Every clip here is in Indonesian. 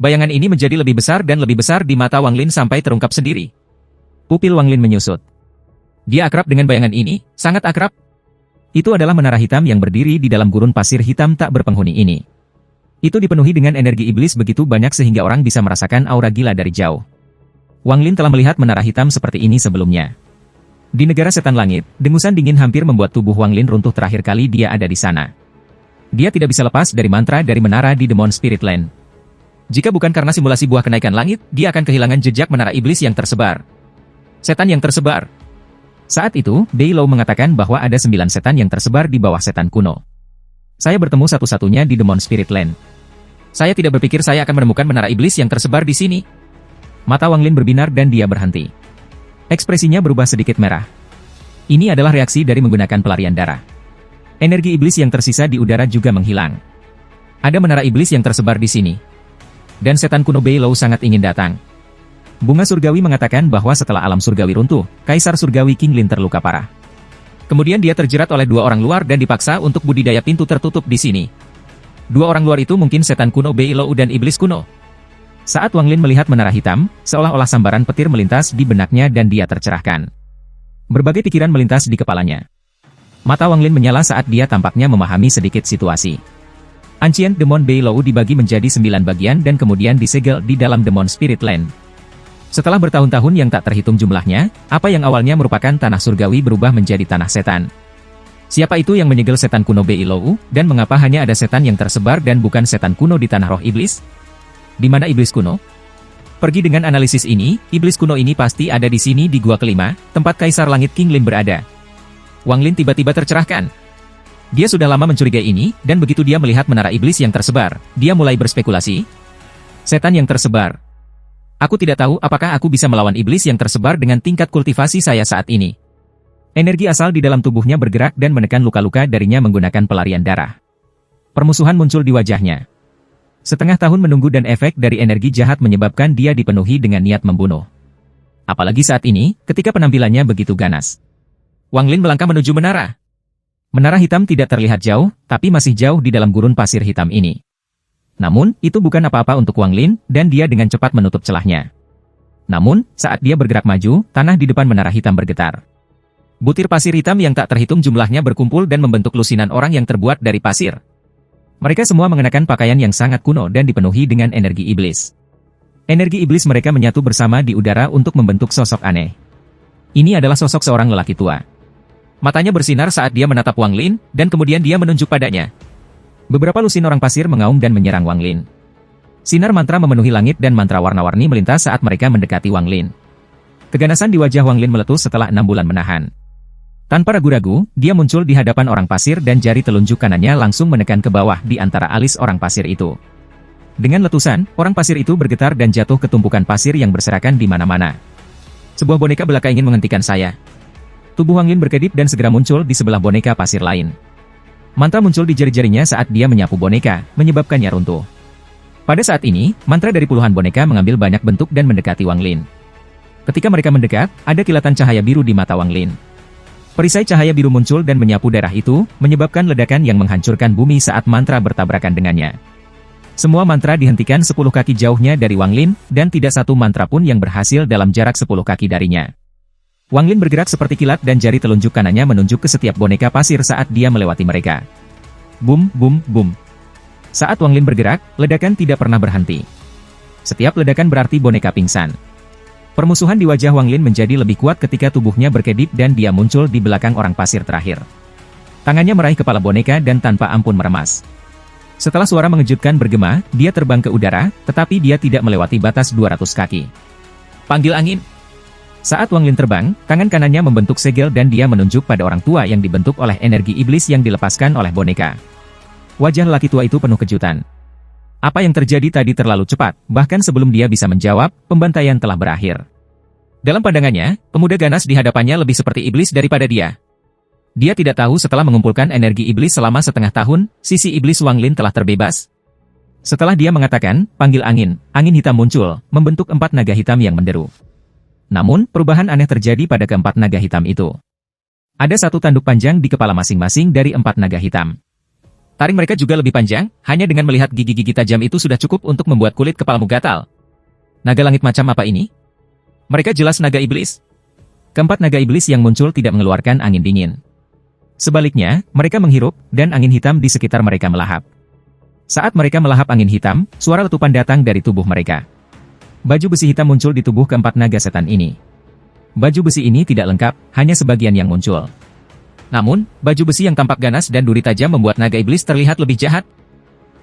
Bayangan ini menjadi lebih besar dan lebih besar di mata Wang Lin sampai terungkap sendiri. Pupil Wang Lin menyusut. Dia akrab dengan bayangan ini, sangat akrab. Itu adalah menara hitam yang berdiri di dalam gurun pasir hitam tak berpenghuni ini. Itu dipenuhi dengan energi iblis begitu banyak sehingga orang bisa merasakan aura gila dari jauh. Wang Lin telah melihat menara hitam seperti ini sebelumnya. Di negara setan langit, dengusan dingin hampir membuat tubuh Wang Lin runtuh terakhir kali dia ada di sana. Dia tidak bisa lepas dari mantra dari menara di Demon Spirit Land. Jika bukan karena simulasi buah kenaikan langit, dia akan kehilangan jejak menara iblis yang tersebar. Setan yang tersebar. Saat itu, Bei Lo mengatakan bahwa ada 9 setan yang tersebar di bawah setan kuno. Saya bertemu satu-satunya di Demon Spirit Land. Saya tidak berpikir saya akan menemukan menara iblis yang tersebar di sini. Mata Wang Lin berbinar dan dia berhenti. Ekspresinya berubah sedikit merah. Ini adalah reaksi dari menggunakan pelarian darah. Energi iblis yang tersisa di udara juga menghilang. Ada menara iblis yang tersebar di sini. Dan setan kuno Bei Lo sangat ingin datang. Bunga surgawi mengatakan bahwa setelah alam surgawi runtuh, Kaisar surgawi King Lin terluka parah. Kemudian dia terjerat oleh 2 orang luar dan dipaksa untuk budidaya pintu tertutup di sini. 2 orang luar itu mungkin setan kuno Bei Lo dan iblis kuno. Saat Wang Lin melihat menara hitam, seolah-olah sambaran petir melintas di benaknya dan dia tercerahkan. Berbagai pikiran melintas di kepalanya. Mata Wang Lin menyala saat dia tampaknya memahami sedikit situasi. Ancient Demon Bei Lo dibagi menjadi 9 bagian dan kemudian disegel di dalam Demon Spirit Land. Setelah bertahun-tahun yang tak terhitung jumlahnya, apa yang awalnya merupakan tanah surgawi berubah menjadi tanah setan. Siapa itu yang menyegel setan kuno Bei Lo, dan mengapa hanya ada setan yang tersebar dan bukan setan kuno di tanah roh iblis? Di mana iblis kuno? Pergi dengan analisis ini, iblis kuno ini pasti ada di sini di gua kelima, tempat Kaisar Langit King Lin berada. Wang Lin tiba-tiba tercerahkan. Dia sudah lama mencurigai ini, dan begitu dia melihat menara iblis yang tersebar, dia mulai berspekulasi. Setan yang tersebar. Aku tidak tahu apakah aku bisa melawan iblis yang tersebar dengan tingkat kultivasi saya saat ini. Energi asal di dalam tubuhnya bergerak dan menekan luka-luka darinya menggunakan pelarian darah. Permusuhan muncul di wajahnya. Setengah tahun menunggu dan efek dari energi jahat menyebabkan dia dipenuhi dengan niat membunuh. Apalagi saat ini, ketika penampilannya begitu ganas. Wang Lin melangkah menuju menara. Menara hitam tidak terlihat jauh, tapi masih jauh di dalam gurun pasir hitam ini. Namun, itu bukan apa-apa untuk Wang Lin, dan dia dengan cepat menutup celahnya. Namun, saat dia bergerak maju, tanah di depan menara hitam bergetar. Butir pasir hitam yang tak terhitung jumlahnya berkumpul dan membentuk lusinan orang yang terbuat dari pasir. Mereka semua mengenakan pakaian yang sangat kuno dan dipenuhi dengan energi iblis. Energi iblis mereka menyatu bersama di udara untuk membentuk sosok aneh. Ini adalah sosok seorang lelaki tua. Matanya bersinar saat dia menatap Wang Lin, dan kemudian dia menunjuk padanya. Beberapa lusin orang pasir mengaum dan menyerang Wang Lin. Sinar mantra memenuhi langit dan mantra warna-warni melintas saat mereka mendekati Wang Lin. Keganasan di wajah Wang Lin meletus setelah 6 bulan menahan. Tanpa ragu-ragu, dia muncul di hadapan orang pasir dan jari telunjuk kanannya langsung menekan ke bawah di antara alis orang pasir itu. Dengan letusan, orang pasir itu bergetar dan jatuh ke tumpukan pasir yang berserakan di mana-mana. Sebuah boneka belaka ingin menghentikan saya. Tubuh Wang Lin berkedip dan segera muncul di sebelah boneka pasir lain. Mantra muncul di jari-jarinya saat dia menyapu boneka, menyebabkannya runtuh. Pada saat ini, mantra dari puluhan boneka mengambil banyak bentuk dan mendekati Wang Lin. Ketika mereka mendekat, ada kilatan cahaya biru di mata Wang Lin. Perisai cahaya biru muncul dan menyapu darah itu, menyebabkan ledakan yang menghancurkan bumi saat mantra bertabrakan dengannya. Semua mantra dihentikan 10 kaki jauhnya dari Wang Lin, dan tidak satu mantra pun yang berhasil dalam jarak 10 kaki darinya. Wang Lin bergerak seperti kilat dan jari telunjuk kanannya menunjuk ke setiap boneka pasir saat dia melewati mereka. Bum, bum, bum. Saat Wang Lin bergerak, ledakan tidak pernah berhenti. Setiap ledakan berarti boneka pingsan. Permusuhan di wajah Wang Lin menjadi lebih kuat ketika tubuhnya berkedip dan dia muncul di belakang orang pasir terakhir. Tangannya meraih kepala boneka dan tanpa ampun meremas. Setelah suara mengejutkan bergema, dia terbang ke udara, tetapi dia tidak melewati batas 200 kaki. Panggil angin. Saat Wang Lin terbang, tangan kanannya membentuk segel dan dia menunjuk pada orang tua yang dibentuk oleh energi iblis yang dilepaskan oleh boneka. Wajah lelaki tua itu penuh kejutan. Apa yang terjadi tadi terlalu cepat, bahkan sebelum dia bisa menjawab, pembantaian telah berakhir. Dalam pandangannya, pemuda ganas di hadapannya lebih seperti iblis daripada dia. Dia tidak tahu setelah mengumpulkan energi iblis selama setengah tahun, sisi iblis Wang Lin telah terbebas. Setelah dia mengatakan, panggil angin, angin hitam muncul, membentuk 4 naga hitam yang menderu. Namun, perubahan aneh terjadi pada keempat naga hitam itu. Ada satu tanduk panjang di kepala masing-masing dari 4 naga hitam. Taring mereka juga lebih panjang, hanya dengan melihat gigi-gigi tajam itu sudah cukup untuk membuat kulit kepalamu gatal. Naga langit macam apa ini? Mereka jelas naga iblis. Keempat naga iblis yang muncul tidak mengeluarkan angin dingin. Sebaliknya, mereka menghirup, dan angin hitam di sekitar mereka melahap. Saat mereka melahap angin hitam, suara letupan datang dari tubuh mereka. Baju besi hitam muncul di tubuh keempat naga setan ini. Baju besi ini tidak lengkap, hanya sebagian yang muncul. Namun, baju besi yang tampak ganas dan duri tajam membuat naga iblis terlihat lebih jahat.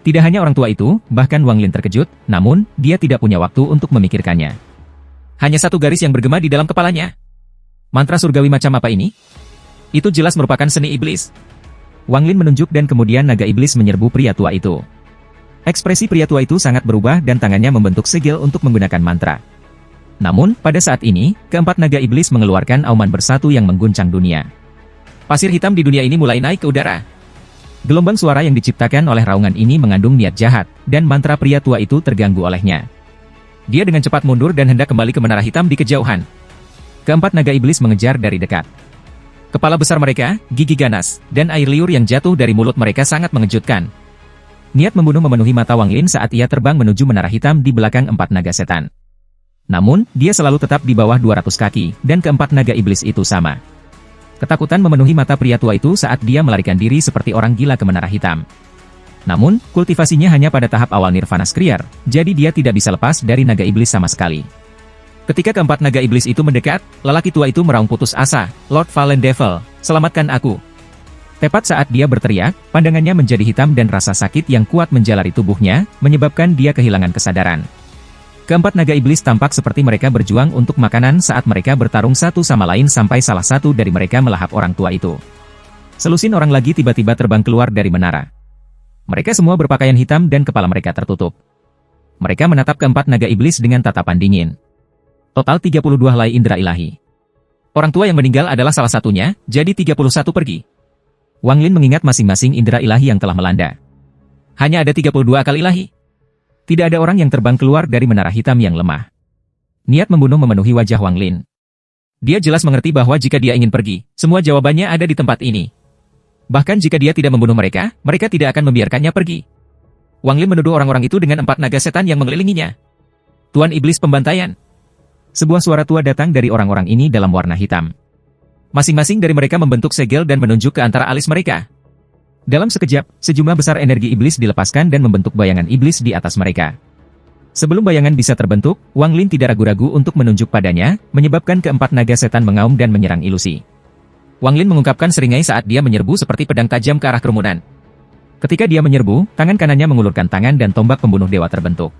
Tidak hanya orang tua itu, bahkan Wang Lin terkejut, namun, dia tidak punya waktu untuk memikirkannya. Hanya satu garis yang bergema di dalam kepalanya. Mantra surgawi macam apa ini? Itu jelas merupakan seni iblis. Wang Lin menunjuk dan kemudian naga iblis menyerbu pria tua itu. Ekspresi pria tua itu sangat berubah dan tangannya membentuk segel untuk menggunakan mantra. Namun, pada saat ini, keempat naga iblis mengeluarkan auman bersatu yang mengguncang dunia. Pasir hitam di dunia ini mulai naik ke udara. Gelombang suara yang diciptakan oleh raungan ini mengandung niat jahat, dan mantra pria tua itu terganggu olehnya. Dia dengan cepat mundur dan hendak kembali ke menara hitam di kejauhan. Keempat naga iblis mengejar dari dekat. Kepala besar mereka, gigi ganas, dan air liur yang jatuh dari mulut mereka sangat mengejutkan. Niat membunuh memenuhi mata Wang Lin saat ia terbang menuju menara hitam di belakang empat naga setan. Namun, dia selalu tetap di bawah 200 kaki, dan keempat naga iblis itu sama. Ketakutan memenuhi mata pria tua itu saat dia melarikan diri seperti orang gila ke menara hitam. Namun, kultivasinya hanya pada tahap awal Nirvana Skriar, jadi dia tidak bisa lepas dari naga iblis sama sekali. Ketika keempat naga iblis itu mendekat, lelaki tua itu meraung putus asa, "Lord Fallen Devil, selamatkan aku." Tepat saat dia berteriak, pandangannya menjadi hitam dan rasa sakit yang kuat menjalari tubuhnya, menyebabkan dia kehilangan kesadaran. Keempat naga iblis tampak seperti mereka berjuang untuk makanan saat mereka bertarung satu sama lain sampai salah satu dari mereka melahap orang tua itu. Selusin orang lagi tiba-tiba terbang keluar dari menara. Mereka semua berpakaian hitam dan kepala mereka tertutup. Mereka menatap keempat naga iblis dengan tatapan dingin. Total 32 helai indera ilahi. Orang tua yang meninggal adalah salah satunya, jadi 31 pergi. Wang Lin mengingat masing-masing indera ilahi yang telah melanda. Hanya ada 32 akal ilahi. Tidak ada orang yang terbang keluar dari menara hitam yang lemah. Niat membunuh memenuhi wajah Wang Lin. Dia jelas mengerti bahwa jika dia ingin pergi, semua jawabannya ada di tempat ini. Bahkan jika dia tidak membunuh mereka, mereka tidak akan membiarkannya pergi. Wang Lin menuduh orang-orang itu dengan empat naga setan yang mengelilinginya. Tuan Iblis Pembantaian. Sebuah suara tua datang dari orang-orang ini dalam warna hitam. Masing-masing dari mereka membentuk segel dan menunjuk ke antara alis mereka. Dalam sekejap, sejumlah besar energi iblis dilepaskan dan membentuk bayangan iblis di atas mereka. Sebelum bayangan bisa terbentuk, Wang Lin tidak ragu-ragu untuk menunjuk padanya, menyebabkan keempat naga setan mengaum dan menyerang ilusi. Wang Lin mengungkapkan seringai saat dia menyerbu seperti pedang tajam ke arah kerumunan. Ketika dia menyerbu, tangan kanannya mengulurkan tangan dan tombak pembunuh dewa terbentuk.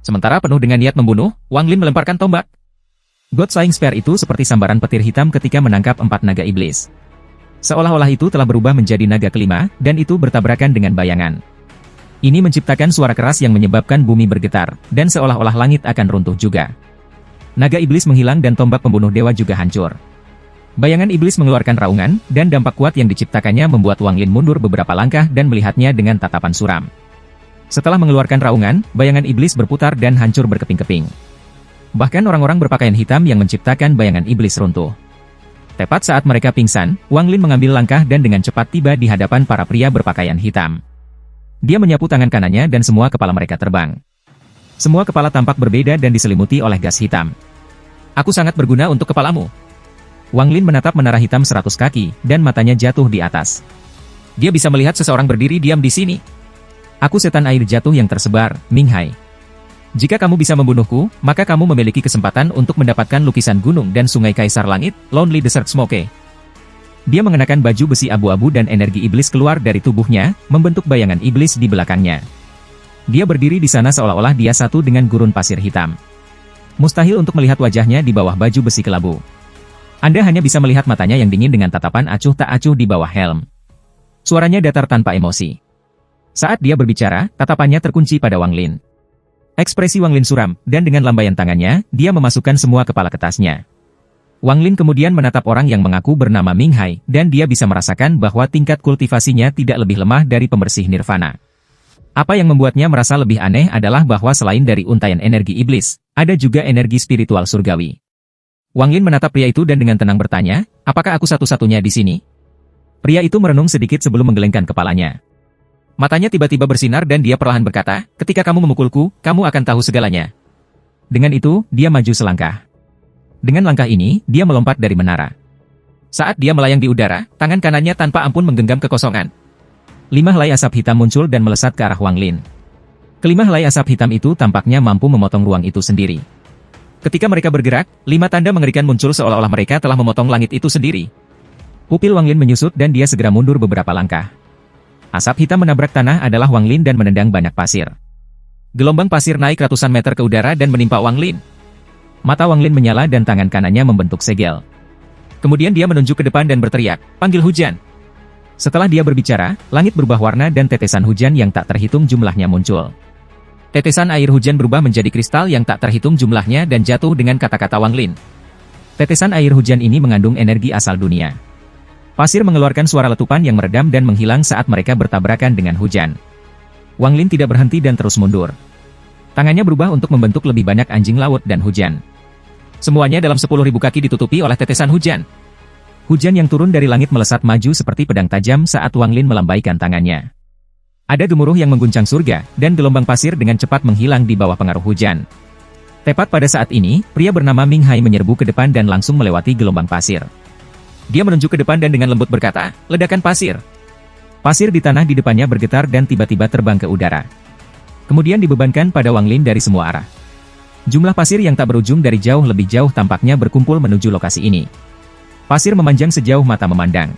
Sementara penuh dengan niat membunuh, Wang Lin melemparkan tombak. God Flying Spear itu seperti sambaran petir hitam ketika menangkap empat naga iblis. Seolah-olah itu telah berubah menjadi naga kelima, dan itu bertabrakan dengan bayangan. Ini menciptakan suara keras yang menyebabkan bumi bergetar, dan seolah-olah langit akan runtuh juga. Naga iblis menghilang dan tombak pembunuh dewa juga hancur. Bayangan iblis mengeluarkan raungan, dan dampak kuat yang diciptakannya membuat Wang Lin mundur beberapa langkah dan melihatnya dengan tatapan suram. Setelah mengeluarkan raungan, bayangan iblis berputar dan hancur berkeping-keping. Bahkan orang-orang berpakaian hitam yang menciptakan bayangan iblis runtuh. Tepat saat mereka pingsan, Wang Lin mengambil langkah dan dengan cepat tiba di hadapan para pria berpakaian hitam. Dia menyapu tangan kanannya dan semua kepala mereka terbang. Semua kepala tampak berbeda dan diselimuti oleh gas hitam. "Aku sangat berguna untuk kepalamu." Wang Lin menatap menara hitam 100 kaki, dan matanya jatuh di atas. Dia bisa melihat seseorang berdiri diam di sini. "Aku setan air jatuh yang tersebar, Ming Hai. Jika kamu bisa membunuhku, maka kamu memiliki kesempatan untuk mendapatkan lukisan gunung dan sungai Kaisar Langit, Lonely Desert Smoke." Dia mengenakan baju besi abu-abu dan energi iblis keluar dari tubuhnya, membentuk bayangan iblis di belakangnya. Dia berdiri di sana seolah-olah dia satu dengan gurun pasir hitam. Mustahil untuk melihat wajahnya di bawah baju besi kelabu. Anda hanya bisa melihat matanya yang dingin dengan tatapan acuh tak acuh di bawah helm. Suaranya datar tanpa emosi. Saat dia berbicara, tatapannya terkunci pada Wang Lin. Ekspresi Wang Lin suram, dan dengan lambaian tangannya, dia memasukkan semua kepala ke tasnya. Wang Lin kemudian menatap orang yang mengaku bernama Ming Hai, dan dia bisa merasakan bahwa tingkat kultivasinya tidak lebih lemah dari pembersih nirvana. Apa yang membuatnya merasa lebih aneh adalah bahwa selain dari untaian energi iblis, ada juga energi spiritual surgawi. Wang Lin menatap pria itu dan dengan tenang bertanya, "Apakah aku satu-satunya di sini?" Pria itu merenung sedikit sebelum menggelengkan kepalanya. Matanya tiba-tiba bersinar dan dia perlahan berkata, ketika kamu memukulku, kamu akan tahu segalanya. Dengan itu, dia maju selangkah. Dengan langkah ini, dia melompat dari menara. Saat dia melayang di udara, tangan kanannya tanpa ampun menggenggam kekosongan. 5 helai asap hitam muncul dan melesat ke arah Wang Lin. Kelima helai asap hitam itu tampaknya mampu memotong ruang itu sendiri. Ketika mereka bergerak, 5 tanda mengerikan muncul seolah-olah mereka telah memotong langit itu sendiri. Pupil Wang Lin menyusut dan dia segera mundur beberapa langkah. Asap hitam menabrak tanah adalah Wang Lin dan menendang banyak pasir. Gelombang pasir naik ratusan meter ke udara dan menimpa Wang Lin. Mata Wang Lin menyala dan tangan kanannya membentuk segel. Kemudian dia menunjuk ke depan dan berteriak, "Panggil hujan!" Setelah dia berbicara, langit berubah warna dan tetesan hujan yang tak terhitung jumlahnya muncul. Tetesan air hujan berubah menjadi kristal yang tak terhitung jumlahnya dan jatuh dengan kata-kata Wang Lin. Tetesan air hujan ini mengandung energi asal dunia. Pasir mengeluarkan suara letupan yang meredam dan menghilang saat mereka bertabrakan dengan hujan. Wang Lin tidak berhenti dan terus mundur. Tangannya berubah untuk membentuk lebih banyak anjing laut dan hujan. Semuanya dalam 10.000 kaki ditutupi oleh tetesan hujan. Hujan yang turun dari langit melesat maju seperti pedang tajam saat Wang Lin melambaikan tangannya. Ada gemuruh yang mengguncang surga, dan gelombang pasir dengan cepat menghilang di bawah pengaruh hujan. Tepat pada saat ini, pria bernama Ming Hai menyerbu ke depan dan langsung melewati gelombang pasir. Dia menunjuk ke depan dan dengan lembut berkata, "Ledakan pasir." Pasir di tanah di depannya bergetar dan tiba-tiba terbang ke udara. Kemudian dibebankan pada Wang Lin dari semua arah. Jumlah pasir yang tak berujung dari jauh lebih jauh tampaknya berkumpul menuju lokasi ini. Pasir memanjang sejauh mata memandang.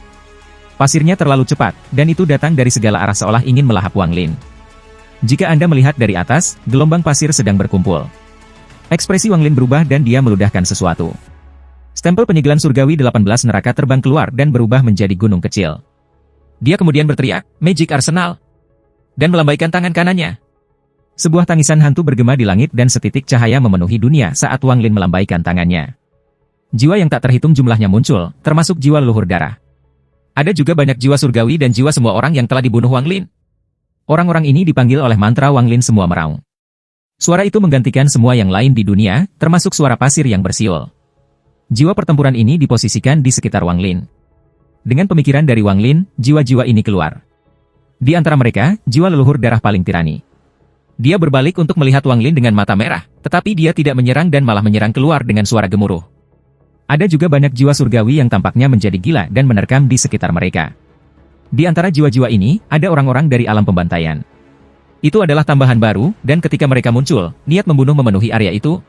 Pasirnya terlalu cepat, dan itu datang dari segala arah seolah ingin melahap Wang Lin. Jika Anda melihat dari atas, gelombang pasir sedang berkumpul. Ekspresi Wang Lin berubah dan dia meludahkan sesuatu. Stempel penyegelan surgawi 18 neraka terbang keluar dan berubah menjadi gunung kecil. Dia kemudian berteriak, "Magic Arsenal!" dan melambaikan tangan kanannya. Sebuah tangisan hantu bergema di langit dan setitik cahaya memenuhi dunia saat Wang Lin melambaikan tangannya. Jiwa yang tak terhitung jumlahnya muncul, termasuk jiwa leluhur darah. Ada juga banyak jiwa surgawi dan jiwa semua orang yang telah dibunuh Wang Lin. Orang-orang ini dipanggil oleh mantra Wang Lin semua meraung. Suara itu menggantikan semua yang lain di dunia, termasuk suara pasir yang bersiul. Jiwa pertempuran ini diposisikan di sekitar Wang Lin. Dengan pemikiran dari Wang Lin, jiwa-jiwa ini keluar. Di antara mereka, jiwa leluhur darah paling tirani. Dia berbalik untuk melihat Wang Lin dengan mata merah, tetapi dia tidak menyerang dan malah menyerang keluar dengan suara gemuruh. Ada juga banyak jiwa surgawi yang tampaknya menjadi gila dan menerkam di sekitar mereka. Di antara jiwa-jiwa ini, ada orang-orang dari alam pembantaian. Itu adalah tambahan baru, dan ketika mereka muncul, niat membunuh memenuhi area itu.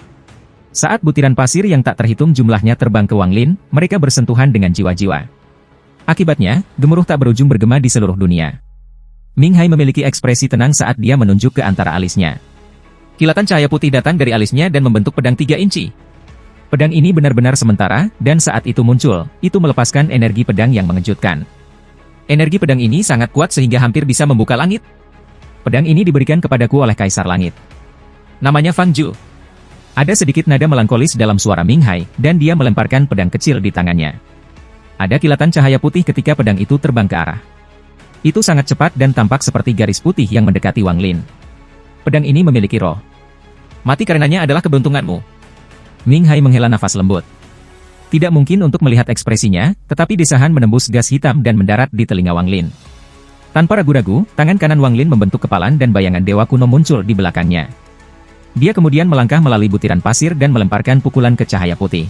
Saat butiran pasir yang tak terhitung jumlahnya terbang ke Wang Lin, mereka bersentuhan dengan jiwa-jiwa. Akibatnya, gemuruh tak berujung bergema di seluruh dunia. Ming Hai memiliki ekspresi tenang saat dia menunjuk ke antara alisnya. Kilatan cahaya putih datang dari alisnya dan membentuk pedang 3 inci. Pedang ini benar-benar sementara, dan saat itu muncul, itu melepaskan energi pedang yang mengejutkan. Energi pedang ini sangat kuat sehingga hampir bisa membuka langit. Pedang ini diberikan kepadaku oleh Kaisar Langit. Namanya Fang Ju. Ada sedikit nada melankolis dalam suara Ming Hai, dan dia melemparkan pedang kecil di tangannya. Ada kilatan cahaya putih ketika pedang itu terbang ke arah. Itu sangat cepat dan tampak seperti garis putih yang mendekati Wang Lin. Pedang ini memiliki roh. Mati karenanya adalah keberuntunganmu. Ming Hai menghela nafas lembut. Tidak mungkin untuk melihat ekspresinya, tetapi desahan menembus gas hitam dan mendarat di telinga Wang Lin. Tanpa ragu-ragu, tangan kanan Wang Lin membentuk kepalan dan bayangan dewa kuno muncul di belakangnya. Dia kemudian melangkah melalui butiran pasir dan melemparkan pukulan ke cahaya putih.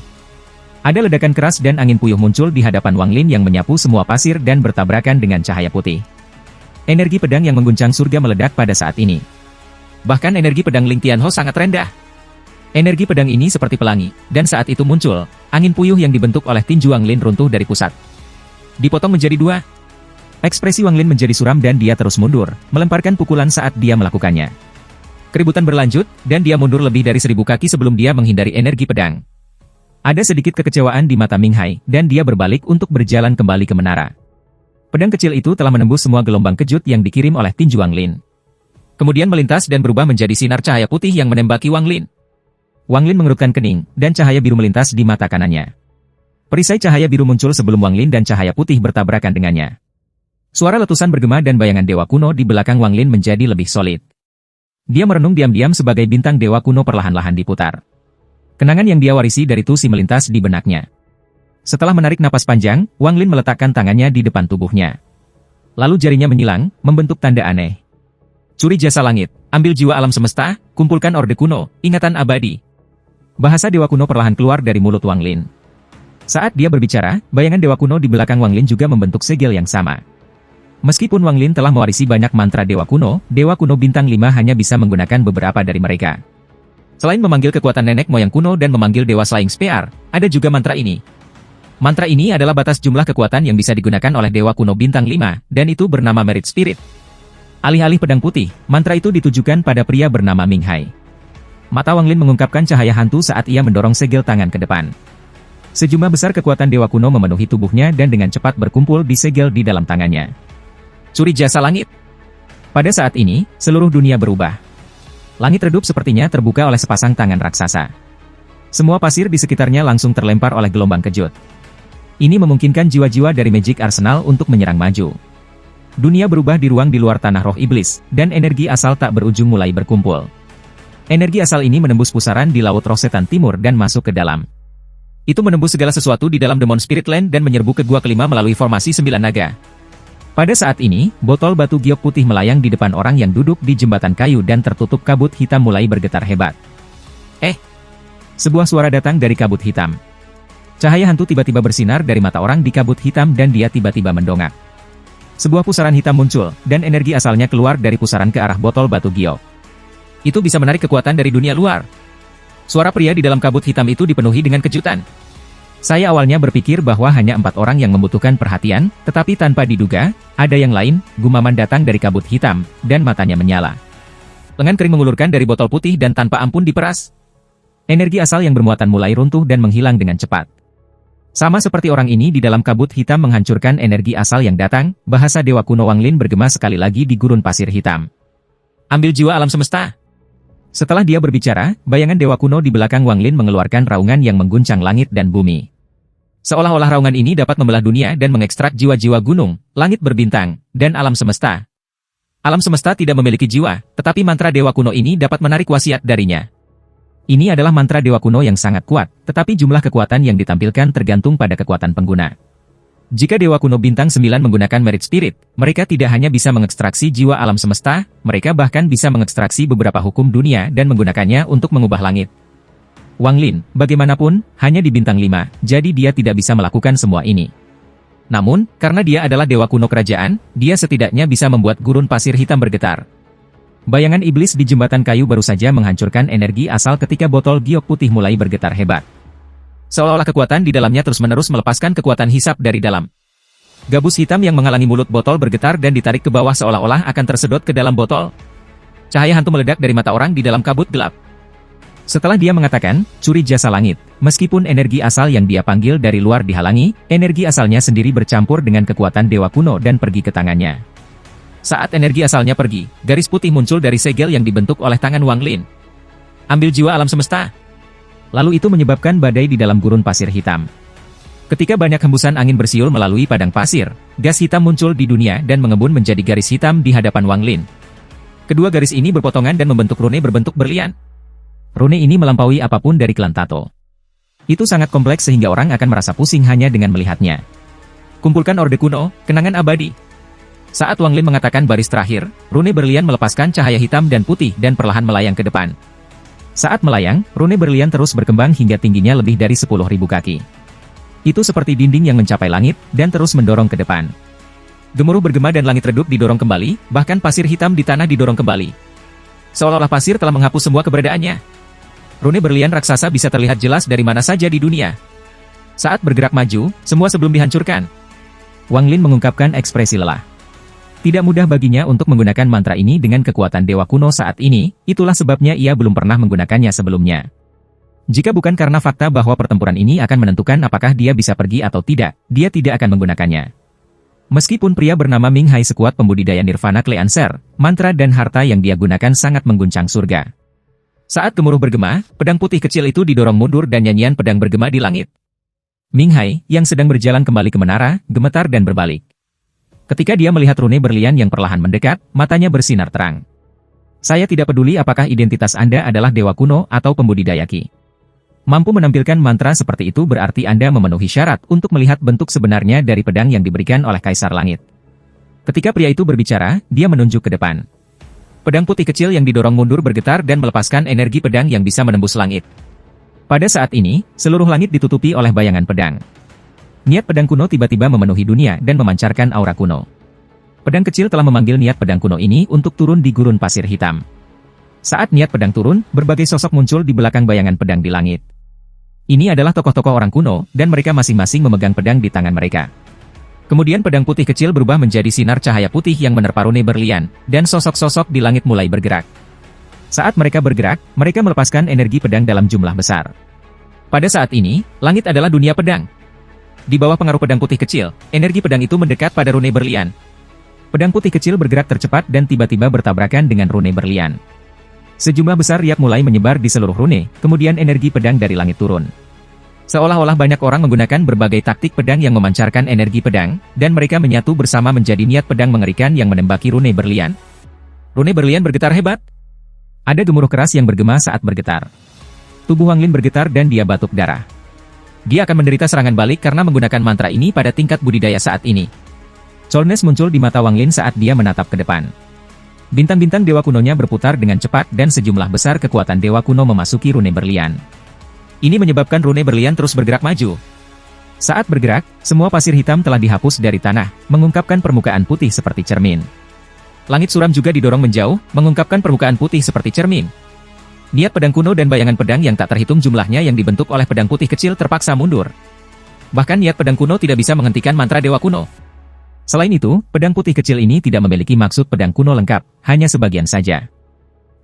Ada ledakan keras dan angin puyuh muncul di hadapan Wang Lin yang menyapu semua pasir dan bertabrakan dengan cahaya putih. Energi pedang yang mengguncang surga meledak pada saat ini. Bahkan energi pedang Ling Tianho sangat rendah. Energi pedang ini seperti pelangi, dan saat itu muncul, angin puyuh yang dibentuk oleh tinju Wang Lin runtuh dari pusat. Dipotong menjadi 2. Ekspresi Wang Lin menjadi suram dan dia terus mundur, melemparkan pukulan saat dia melakukannya. Keributan berlanjut, dan dia mundur lebih dari 1000 kaki sebelum dia menghindari energi pedang. Ada sedikit kekecewaan di mata Ming Hai, dan dia berbalik untuk berjalan kembali ke menara. Pedang kecil itu telah menembus semua gelombang kejut yang dikirim oleh tinju Wang Lin. Kemudian melintas dan berubah menjadi sinar cahaya putih yang menembaki Wang Lin. Wang Lin mengerutkan kening, dan cahaya biru melintas di mata kanannya. Perisai cahaya biru muncul sebelum Wang Lin dan cahaya putih bertabrakan dengannya. Suara letusan bergema dan bayangan dewa kuno di belakang Wang Lin menjadi lebih solid. Dia merenung diam-diam sebagai bintang dewa kuno perlahan-lahan diputar. Kenangan yang dia warisi dari Tusi melintas di benaknya. Setelah menarik napas panjang, Wang Lin meletakkan tangannya di depan tubuhnya. Lalu jarinya menyilang, membentuk tanda aneh. Curi jasa langit, ambil jiwa alam semesta, kumpulkan orde kuno, ingatan abadi. Bahasa dewa kuno perlahan keluar dari mulut Wang Lin. Saat dia berbicara, bayangan dewa kuno di belakang Wang Lin juga membentuk segel yang sama. Meskipun Wang Lin telah mewarisi banyak mantra dewa kuno bintang 5 hanya bisa menggunakan beberapa dari mereka. Selain memanggil kekuatan nenek moyang kuno dan memanggil dewa Flying Spear, ada juga mantra ini. Mantra ini adalah batas jumlah kekuatan yang bisa digunakan oleh dewa kuno bintang 5, dan itu bernama Merit Spirit. Alih-alih pedang putih, mantra itu ditujukan pada pria bernama Ming Hai. Mata Wang Lin mengungkapkan cahaya hantu saat ia mendorong segel tangan ke depan. Sejumlah besar kekuatan dewa kuno memenuhi tubuhnya dan dengan cepat berkumpul di segel di dalam tangannya. Curi jasa langit. Pada saat ini, seluruh dunia berubah. Langit redup sepertinya terbuka oleh sepasang tangan raksasa. Semua pasir di sekitarnya langsung terlempar oleh gelombang kejut. Ini memungkinkan jiwa-jiwa dari Magic Arsenal untuk menyerang maju. Dunia berubah di ruang di luar tanah roh iblis, dan energi asal tak berujung mulai berkumpul. Energi asal ini menembus pusaran di Laut Roh Setan Timur dan masuk ke dalam. Itu menembus segala sesuatu di dalam Demon Spirit Land dan menyerbu ke gua kelima melalui formasi 9 naga. Pada saat ini, botol batu giok putih melayang di depan orang yang duduk di jembatan kayu dan tertutup kabut hitam mulai bergetar hebat. Sebuah suara datang dari kabut hitam. Cahaya hantu tiba-tiba bersinar dari mata orang di kabut hitam dan dia tiba-tiba mendongak. Sebuah pusaran hitam muncul, dan energi asalnya keluar dari pusaran ke arah botol batu giok. Itu bisa menarik kekuatan dari dunia luar. Suara pria di dalam kabut hitam itu dipenuhi dengan kejutan. Saya awalnya berpikir bahwa hanya 4 orang yang membutuhkan perhatian, tetapi tanpa diduga, ada yang lain, gumaman datang dari kabut hitam, dan matanya menyala. Lengan kering mengulurkan dari botol putih dan tanpa ampun diperas. Energi asal yang bermuatan mulai runtuh dan menghilang dengan cepat. Sama seperti orang ini di dalam kabut hitam menghancurkan energi asal yang datang, bahasa dewa kuno Wang Lin bergema sekali lagi di gurun pasir hitam. Ambil jiwa alam semesta. Setelah dia berbicara, bayangan dewa kuno di belakang Wang Lin mengeluarkan raungan yang mengguncang langit dan bumi. Seolah-olah raungan ini dapat membelah dunia dan mengekstrak jiwa-jiwa gunung, langit berbintang, dan alam semesta. Alam semesta tidak memiliki jiwa, tetapi mantra dewa kuno ini dapat menarik wasiat darinya. Ini adalah mantra dewa kuno yang sangat kuat, tetapi jumlah kekuatan yang ditampilkan tergantung pada kekuatan pengguna. Jika dewa kuno bintang 9 menggunakan Merit Spirit, mereka tidak hanya bisa mengekstraksi jiwa alam semesta, mereka bahkan bisa mengekstraksi beberapa hukum dunia dan menggunakannya untuk mengubah langit. Wang Lin, bagaimanapun, hanya di bintang 5, jadi dia tidak bisa melakukan semua ini. Namun, karena dia adalah dewa kuno kerajaan, dia setidaknya bisa membuat gurun pasir hitam bergetar. Bayangan iblis di jembatan kayu baru saja menghancurkan energi asal ketika botol giok putih mulai bergetar hebat. Seolah-olah kekuatan di dalamnya terus-menerus melepaskan kekuatan hisap dari dalam. Gabus hitam yang menghalangi mulut botol bergetar dan ditarik ke bawah seolah-olah akan tersedot ke dalam botol. Cahaya hantu meledak dari mata orang di dalam kabut gelap. Setelah dia mengatakan, curi jasa langit, meskipun energi asal yang dia panggil dari luar dihalangi, energi asalnya sendiri bercampur dengan kekuatan dewa kuno dan pergi ke tangannya. Saat energi asalnya pergi, garis putih muncul dari segel yang dibentuk oleh tangan Wang Lin. Ambil jiwa alam semesta. Lalu itu menyebabkan badai di dalam gurun pasir hitam. Ketika banyak hembusan angin bersiul melalui padang pasir, gas hitam muncul di dunia dan mengembun menjadi garis hitam di hadapan Wang Lin. Kedua garis ini berpotongan dan membentuk rune berbentuk berlian. Rune ini melampaui apapun dari klan Tato. Itu sangat kompleks sehingga orang akan merasa pusing hanya dengan melihatnya. Kumpulkan orde kuno, kenangan abadi. Saat Wang Lin mengatakan baris terakhir, rune berlian melepaskan cahaya hitam dan putih dan perlahan melayang ke depan. Saat melayang, rune berlian terus berkembang hingga tingginya lebih dari 10.000 kaki. Itu seperti dinding yang mencapai langit, dan terus mendorong ke depan. Gemuruh bergema dan langit redup didorong kembali, bahkan pasir hitam di tanah didorong kembali. Seolah-olah pasir telah menghapus semua keberadaannya. Rune berlian raksasa bisa terlihat jelas dari mana saja di dunia. Saat bergerak maju, semua sebelum dihancurkan. Wang Lin mengungkapkan ekspresi lelah. Tidak mudah baginya untuk menggunakan mantra ini dengan kekuatan dewa kuno saat ini, itulah sebabnya ia belum pernah menggunakannya sebelumnya. Jika bukan karena fakta bahwa pertempuran ini akan menentukan apakah dia bisa pergi atau tidak, dia tidak akan menggunakannya. Meskipun pria bernama Ming Hai sekuat pembudidaya nirvana Cleanser, mantra dan harta yang dia gunakan sangat mengguncang surga. Saat gemuruh bergema, pedang putih kecil itu didorong mundur dan nyanyian pedang bergema di langit. Ming Hai, yang sedang berjalan kembali ke menara, gemetar dan berbalik. Ketika dia melihat rune berlian yang perlahan mendekat, matanya bersinar terang. Saya tidak peduli apakah identitas Anda adalah dewa kuno atau pembudidaya ki. Mampu menampilkan mantra seperti itu berarti Anda memenuhi syarat untuk melihat bentuk sebenarnya dari pedang yang diberikan oleh Kaisar Langit. Ketika pria itu berbicara, dia menunjuk ke depan. Pedang putih kecil yang didorong mundur bergetar dan melepaskan energi pedang yang bisa menembus langit. Pada saat ini, seluruh langit ditutupi oleh bayangan pedang. Niat pedang kuno tiba-tiba memenuhi dunia dan memancarkan aura kuno. Pedang kecil telah memanggil niat pedang kuno ini untuk turun di gurun pasir hitam. Saat niat pedang turun, berbagai sosok muncul di belakang bayangan pedang di langit. Ini adalah tokoh-tokoh orang kuno, dan mereka masing-masing memegang pedang di tangan mereka. Kemudian pedang putih kecil berubah menjadi sinar cahaya putih yang menerpa rune berlian, dan sosok-sosok di langit mulai bergerak. Saat mereka bergerak, mereka melepaskan energi pedang dalam jumlah besar. Pada saat ini, langit adalah dunia pedang. Di bawah pengaruh pedang putih kecil, energi pedang itu mendekat pada rune berlian. Pedang putih kecil bergerak tercepat dan tiba-tiba bertabrakan dengan rune berlian. Sejumlah besar riak mulai menyebar di seluruh rune, kemudian energi pedang dari langit turun. Seolah-olah banyak orang menggunakan berbagai taktik pedang yang memancarkan energi pedang, dan mereka menyatu bersama menjadi niat pedang mengerikan yang menembaki rune berlian. Rune berlian bergetar hebat. Ada gemuruh keras yang bergema saat bergetar. Tubuh Wang Lin bergetar dan dia batuk darah. Dia akan menderita serangan balik karena menggunakan mantra ini pada tingkat budidaya saat ini. Coldness muncul di mata Wang Lin saat dia menatap ke depan. Bintang-bintang dewa kunonya berputar dengan cepat dan sejumlah besar kekuatan dewa kuno memasuki rune berlian. Ini menyebabkan rune berlian terus bergerak maju. Saat bergerak, semua pasir hitam telah dihapus dari tanah, mengungkapkan permukaan putih seperti cermin. Langit suram juga didorong menjauh, mengungkapkan permukaan putih seperti cermin. Niat pedang kuno dan bayangan pedang yang tak terhitung jumlahnya yang dibentuk oleh pedang putih kecil terpaksa mundur. Bahkan niat pedang kuno tidak bisa menghentikan mantra dewa kuno. Selain itu, pedang putih kecil ini tidak memiliki maksud pedang kuno lengkap, hanya sebagian saja.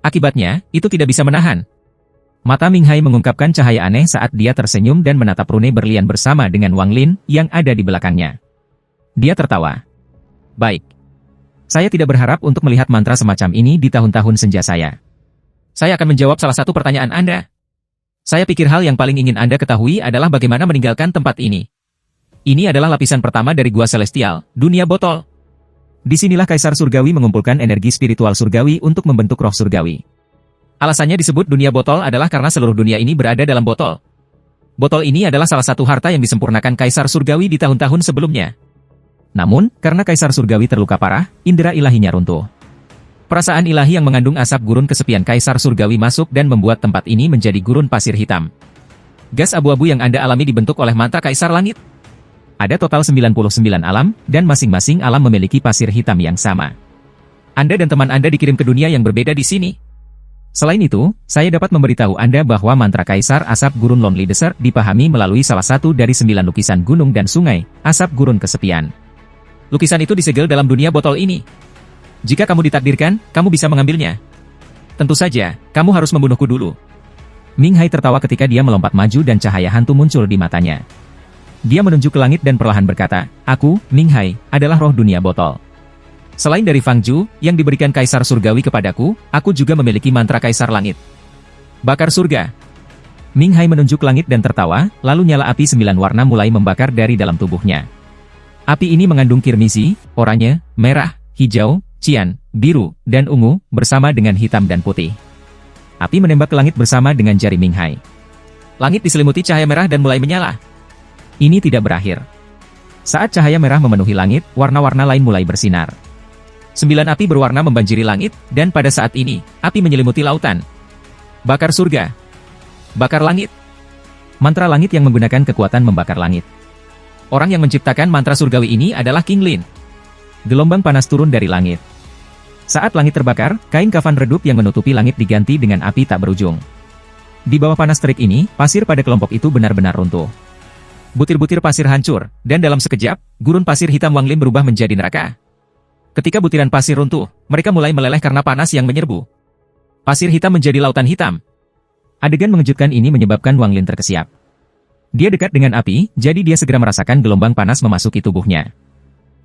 Akibatnya, itu tidak bisa menahan. Mata Ming Hai mengungkapkan cahaya aneh saat dia tersenyum dan menatap rune berlian bersama dengan Wang Lin yang ada di belakangnya. Dia tertawa. Baik. Saya tidak berharap untuk melihat mantra semacam ini di tahun-tahun senja saya. Saya akan menjawab salah satu pertanyaan Anda. Saya pikir hal yang paling ingin Anda ketahui adalah bagaimana meninggalkan tempat ini. Ini adalah lapisan pertama dari Gua Celestial, dunia botol. Disinilah Kaisar Surgawi mengumpulkan energi spiritual surgawi untuk membentuk roh surgawi. Alasannya disebut dunia botol adalah karena seluruh dunia ini berada dalam botol. Botol ini adalah salah satu harta yang disempurnakan Kaisar Surgawi di tahun-tahun sebelumnya. Namun, karena Kaisar Surgawi terluka parah, indera ilahinya runtuh. Perasaan ilahi yang mengandung asap gurun kesepian Kaisar Surgawi masuk dan membuat tempat ini menjadi gurun pasir hitam. Gas abu-abu yang Anda alami dibentuk oleh mantra Kaisar Langit. Ada total 99 alam, dan masing-masing alam memiliki pasir hitam yang sama. Anda dan teman Anda dikirim ke dunia yang berbeda di sini. Selain itu, saya dapat memberitahu Anda bahwa mantra Kaisar Asap Gurun Lonely Desert dipahami melalui salah satu dari 9 lukisan gunung dan sungai, asap gurun kesepian. Lukisan itu disegel dalam dunia botol ini. Jika kamu ditakdirkan, kamu bisa mengambilnya. Tentu saja, kamu harus membunuhku dulu. Ming Hai tertawa ketika dia melompat maju dan cahaya hantu muncul di matanya. Dia menunjuk ke langit dan perlahan berkata, "Aku, Ming Hai, adalah roh dunia botol. Selain dari Fang Zhu, yang diberikan Kaisar Surgawi kepadaku, aku juga memiliki mantra Kaisar Langit. Bakar surga." Ming Hai menunjuk langit dan tertawa, lalu nyala api 9 warna mulai membakar dari dalam tubuhnya. Api ini mengandung kirmisi, oranye, merah, hijau, cian, biru, dan ungu, bersama dengan hitam dan putih. Api menembak ke langit bersama dengan jari Ming Hai. Langit diselimuti cahaya merah dan mulai menyala. Ini tidak berakhir. Saat cahaya merah memenuhi langit, warna-warna lain mulai bersinar. 9 api berwarna membanjiri langit, dan pada saat ini, api menyelimuti lautan. Bakar surga. Bakar langit. Mantra langit yang menggunakan kekuatan membakar langit. Orang yang menciptakan mantra surgawi ini adalah King Lin. Gelombang panas turun dari langit. Saat langit terbakar, kain kafan redup yang menutupi langit diganti dengan api tak berujung. Di bawah panas terik ini, pasir pada kelompok itu benar-benar runtuh. Butir-butir pasir hancur, dan dalam sekejap, gurun pasir hitam Wang Lin berubah menjadi neraka. Ketika butiran pasir runtuh, mereka mulai meleleh karena panas yang menyerbu. Pasir hitam menjadi lautan hitam. Adegan mengejutkan ini menyebabkan Wang Lin terkesiap. Dia dekat dengan api, jadi dia segera merasakan gelombang panas memasuki tubuhnya.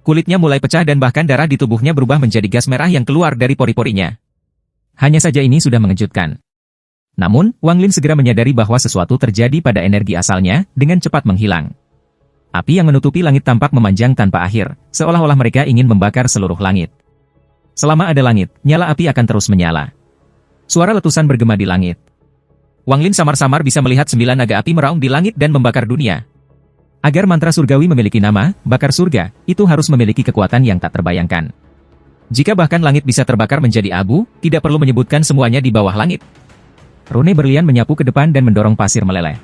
Kulitnya mulai pecah dan bahkan darah di tubuhnya berubah menjadi gas merah yang keluar dari pori-porinya. Hanya saja ini sudah mengejutkan. Namun, Wang Lin segera menyadari bahwa sesuatu terjadi pada energi asalnya, dengan cepat menghilang. Api yang menutupi langit tampak memanjang tanpa akhir, seolah-olah mereka ingin membakar seluruh langit. Selama ada langit, nyala api akan terus menyala. Suara letusan bergema di langit. Wang Lin samar-samar bisa melihat 9 naga api meraung di langit dan membakar dunia. Agar mantra surgawi memiliki nama, bakar surga, itu harus memiliki kekuatan yang tak terbayangkan. Jika bahkan langit bisa terbakar menjadi abu, tidak perlu menyebutkan semuanya di bawah langit. Rune berlian menyapu ke depan dan mendorong pasir meleleh.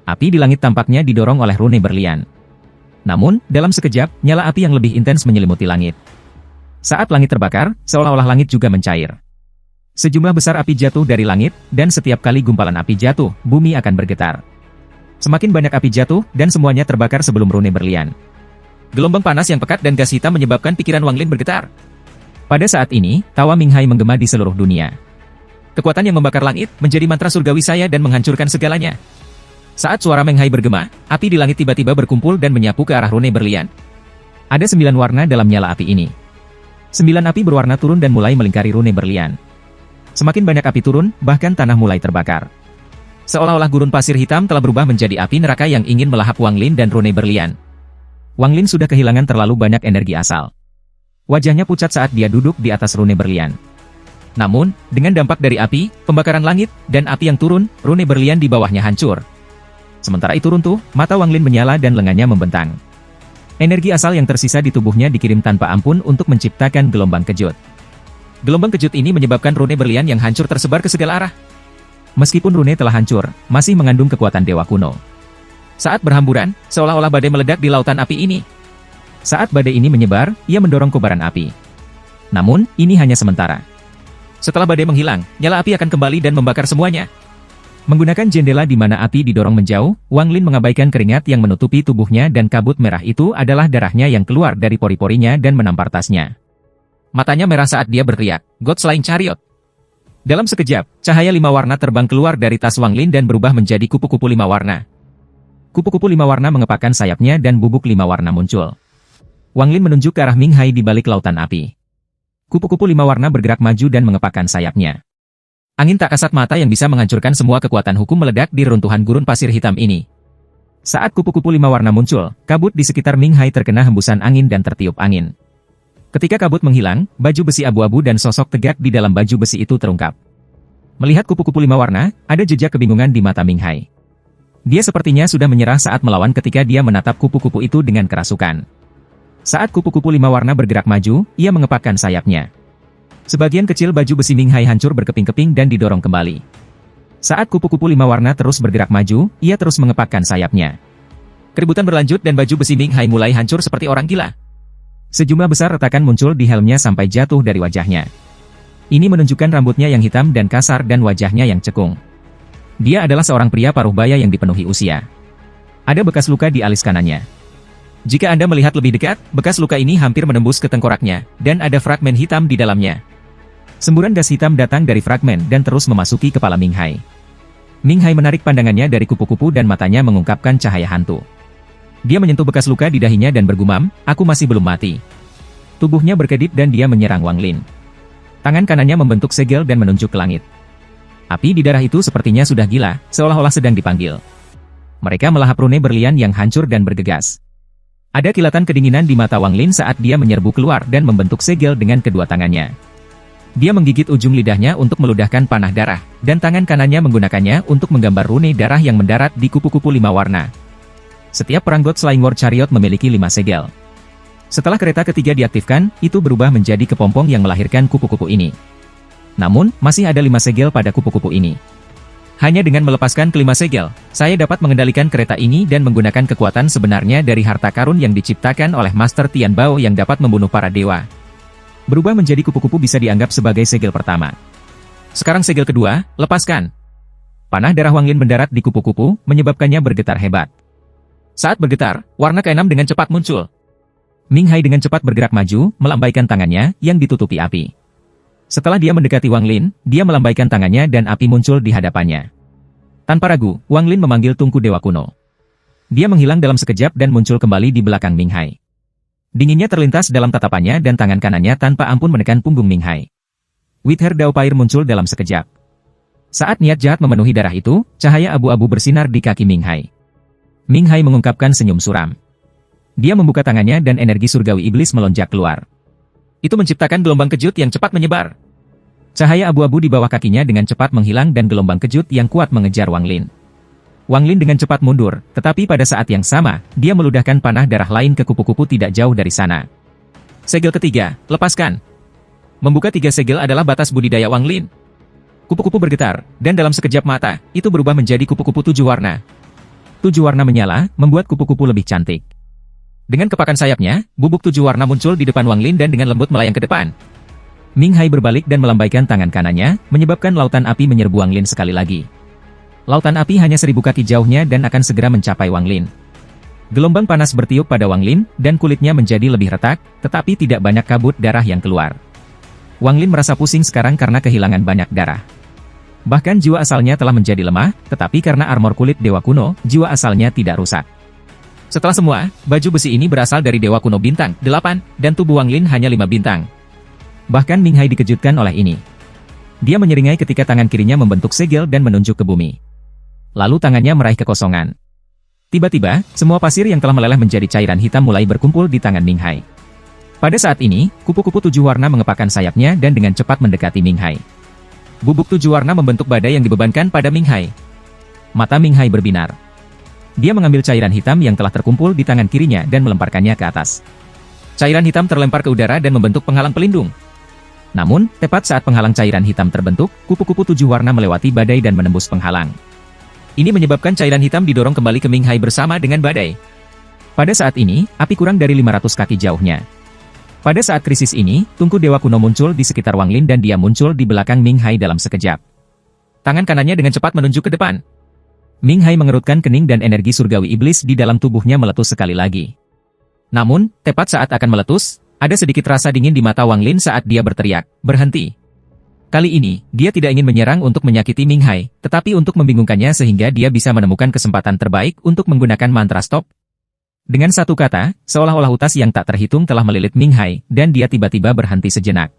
Api di langit tampaknya didorong oleh rune berlian. Namun, dalam sekejap, nyala api yang lebih intens menyelimuti langit. Saat langit terbakar, seolah-olah langit juga mencair. Sejumlah besar api jatuh dari langit, dan setiap kali gumpalan api jatuh, bumi akan bergetar. Semakin banyak api jatuh, dan semuanya terbakar sebelum rune berlian. Gelombang panas yang pekat dan gas hitam menyebabkan pikiran Wang Lin bergetar. Pada saat ini, tawa Ming Hai menggema di seluruh dunia. Kekuatan yang membakar langit, menjadi mantra surgawi saya dan menghancurkan segalanya. Saat suara Meng Hai bergema, api di langit tiba-tiba berkumpul dan menyapu ke arah rune berlian. Ada 9 warna dalam nyala api ini. 9 api berwarna turun dan mulai melingkari rune berlian. Semakin banyak api turun, bahkan tanah mulai terbakar. Seolah-olah gurun pasir hitam telah berubah menjadi api neraka yang ingin melahap Wang Lin dan rune berlian. Wang Lin sudah kehilangan terlalu banyak energi asal. Wajahnya pucat saat dia duduk di atas rune berlian. Namun, dengan dampak dari api, pembakaran langit, dan api yang turun, rune berlian di bawahnya hancur. Sementara itu runtuh, mata Wang Lin menyala dan lengannya membentang. Energi asal yang tersisa di tubuhnya dikirim tanpa ampun untuk menciptakan gelombang kejut. Gelombang kejut ini menyebabkan rune berlian yang hancur tersebar ke segala arah. Meskipun rune telah hancur, masih mengandung kekuatan dewa kuno. Saat berhamburan, seolah-olah badai meledak di lautan api ini. Saat badai ini menyebar, ia mendorong kobaran api. Namun, ini hanya sementara. Setelah badai menghilang, nyala api akan kembali dan membakar semuanya. Menggunakan jendela di mana api didorong menjauh, Wang Lin mengabaikan keringat yang menutupi tubuhnya dan kabut merah itu adalah darahnya yang keluar dari pori-porinya dan menampar tasnya. Matanya merah saat dia berteriak, "God Flying Chariot!" Dalam sekejap, cahaya 5 warna terbang keluar dari tas Wang Lin dan berubah menjadi kupu-kupu 5 warna. Kupu-kupu 5 warna mengepakkan sayapnya dan bubuk 5 warna muncul. Wang Lin menunjuk ke arah Ming Hai di balik lautan api. Kupu-kupu 5 warna bergerak maju dan mengepakkan sayapnya. Angin tak kasat mata yang bisa menghancurkan semua kekuatan hukum meledak di reruntuhan gurun pasir hitam ini. Saat kupu-kupu 5 warna muncul, kabut di sekitar Ming Hai terkena hembusan angin dan tertiup angin. Ketika kabut menghilang, baju besi abu-abu dan sosok tegak di dalam baju besi itu terungkap. Melihat kupu-kupu 5 warna, ada jejak kebingungan di mata Ming Hai. Dia sepertinya sudah menyerah saat melawan ketika dia menatap kupu-kupu itu dengan kerasukan. Saat kupu-kupu 5 warna bergerak maju, ia mengepakkan sayapnya. Sebagian kecil baju besi Ming Hai hancur berkeping-keping dan didorong kembali. Saat kupu-kupu 5 warna terus bergerak maju, ia terus mengepakkan sayapnya. Keributan berlanjut dan baju besi Ming Hai mulai hancur seperti orang gila. Sejumlah besar retakan muncul di helmnya sampai jatuh dari wajahnya. Ini menunjukkan rambutnya yang hitam dan kasar dan wajahnya yang cekung. Dia adalah seorang pria paruh baya yang dipenuhi usia. Ada bekas luka di alis kanannya. Jika Anda melihat lebih dekat, bekas luka ini hampir menembus ke tengkoraknya, dan ada fragmen hitam di dalamnya. Semburan gas hitam datang dari fragmen dan terus memasuki kepala Ming Hai. Ming Hai menarik pandangannya dari kupu-kupu dan matanya mengungkapkan cahaya hantu. Dia menyentuh bekas luka di dahinya dan bergumam, "Aku masih belum mati." Tubuhnya berkedip dan dia menyerang Wang Lin. Tangan kanannya membentuk segel dan menunjuk ke langit. Api di darah itu sepertinya sudah gila, seolah-olah sedang dipanggil. Mereka melahap rune berlian yang hancur dan bergegas. Ada kilatan kedinginan di mata Wang Lin saat dia menyerbu keluar dan membentuk segel dengan kedua tangannya. Dia menggigit ujung lidahnya untuk meludahkan panah darah, dan tangan kanannya menggunakannya untuk menggambar rune darah yang mendarat di kupu-kupu 5 warna. Setiap peranggot Flying War Chariot memiliki 5 segel. Setelah kereta ketiga diaktifkan, itu berubah menjadi kepompong yang melahirkan kupu-kupu ini. Namun, masih ada 5 segel pada kupu-kupu ini. Hanya dengan melepaskan kelima segel, saya dapat mengendalikan kereta ini dan menggunakan kekuatan sebenarnya dari harta karun yang diciptakan oleh Master Tian Bao yang dapat membunuh para dewa. Berubah menjadi kupu-kupu bisa dianggap sebagai segel pertama. Sekarang segel kedua, lepaskan. Panah darah Wang Lin mendarat di kupu-kupu, menyebabkannya bergetar hebat. Saat bergetar, warna ke-6 dengan cepat muncul. Ming Hai dengan cepat bergerak maju, melambaikan tangannya, yang ditutupi api. Setelah dia mendekati Wang Lin, dia melambaikan tangannya dan api muncul di hadapannya. Tanpa ragu, Wang Lin memanggil tungku dewa kuno. Dia menghilang dalam sekejap dan muncul kembali di belakang Ming Hai. Dinginnya terlintas dalam tatapannya dan tangan kanannya tanpa ampun menekan punggung Ming Hai. Wither Dao Pair muncul dalam sekejap. Saat niat jahat memenuhi darah itu, cahaya abu-abu bersinar di kaki Ming Hai. Ming Hai mengungkapkan senyum suram. Dia membuka tangannya dan energi surgawi iblis melonjak keluar. Itu menciptakan gelombang kejut yang cepat menyebar. Cahaya abu-abu di bawah kakinya dengan cepat menghilang dan gelombang kejut yang kuat mengejar Wang Lin. Wang Lin dengan cepat mundur, tetapi pada saat yang sama, dia meludahkan panah darah lain ke kupu-kupu tidak jauh dari sana. Segel ketiga, lepaskan. Membuka 3 segel adalah batas budidaya Wang Lin. Kupu-kupu bergetar, dan dalam sekejap mata, itu berubah menjadi kupu-kupu 7 warna. 7 warna menyala, membuat kupu-kupu lebih cantik. Dengan kepakan sayapnya, bubuk 7 warna muncul di depan Wang Lin dan dengan lembut melayang ke depan. Ming Hai berbalik dan melambaikan tangan kanannya, menyebabkan lautan api menyerbu Wang Lin sekali lagi. Lautan api hanya 1000 kaki jauhnya dan akan segera mencapai Wang Lin. Gelombang panas bertiup pada Wang Lin, dan kulitnya menjadi lebih retak, tetapi tidak banyak kabut darah yang keluar. Wang Lin merasa pusing sekarang karena kehilangan banyak darah. Bahkan jiwa asalnya telah menjadi lemah, tetapi karena armor kulit Dewa Kuno, jiwa asalnya tidak rusak. Setelah semua, baju besi ini berasal dari Dewa Kuno bintang 8, dan tubuh Wang Lin hanya 5 bintang. Bahkan Ming Hai dikejutkan oleh ini. Dia menyeringai ketika tangan kirinya membentuk segel dan menunjuk ke bumi. Lalu tangannya meraih kekosongan. Tiba-tiba, semua pasir yang telah meleleh menjadi cairan hitam mulai berkumpul di tangan Ming Hai. Pada saat ini, kupu-kupu 7 warna mengepakkan sayapnya dan dengan cepat mendekati Ming Hai. Bubuk 7 warna membentuk badai yang dibebankan pada Ming Hai. Mata Ming Hai berbinar. Dia mengambil cairan hitam yang telah terkumpul di tangan kirinya dan melemparkannya ke atas. Cairan hitam terlempar ke udara dan membentuk penghalang pelindung. Namun, tepat saat penghalang cairan hitam terbentuk, kupu-kupu 7 warna melewati badai dan menembus penghalang. Ini menyebabkan cairan hitam didorong kembali ke Ming Hai bersama dengan badai. Pada saat ini, api kurang dari 500 kaki jauhnya. Pada saat krisis ini, tungku Dewa Kuno muncul di sekitar Wang Lin dan dia muncul di belakang Ming Hai dalam sekejap. Tangan kanannya dengan cepat menunjuk ke depan. Ming Hai mengerutkan kening dan energi surgawi iblis di dalam tubuhnya meletus sekali lagi. Namun, tepat saat akan meletus, ada sedikit rasa dingin di mata Wang Lin saat dia berteriak, "Berhenti!" Kali ini, dia tidak ingin menyerang untuk menyakiti Ming Hai, tetapi untuk membingungkannya sehingga dia bisa menemukan kesempatan terbaik untuk menggunakan mantra stop. Dengan satu kata, seolah-olah utas yang tak terhitung telah melilit Ming Hai, dan dia tiba-tiba berhenti sejenak.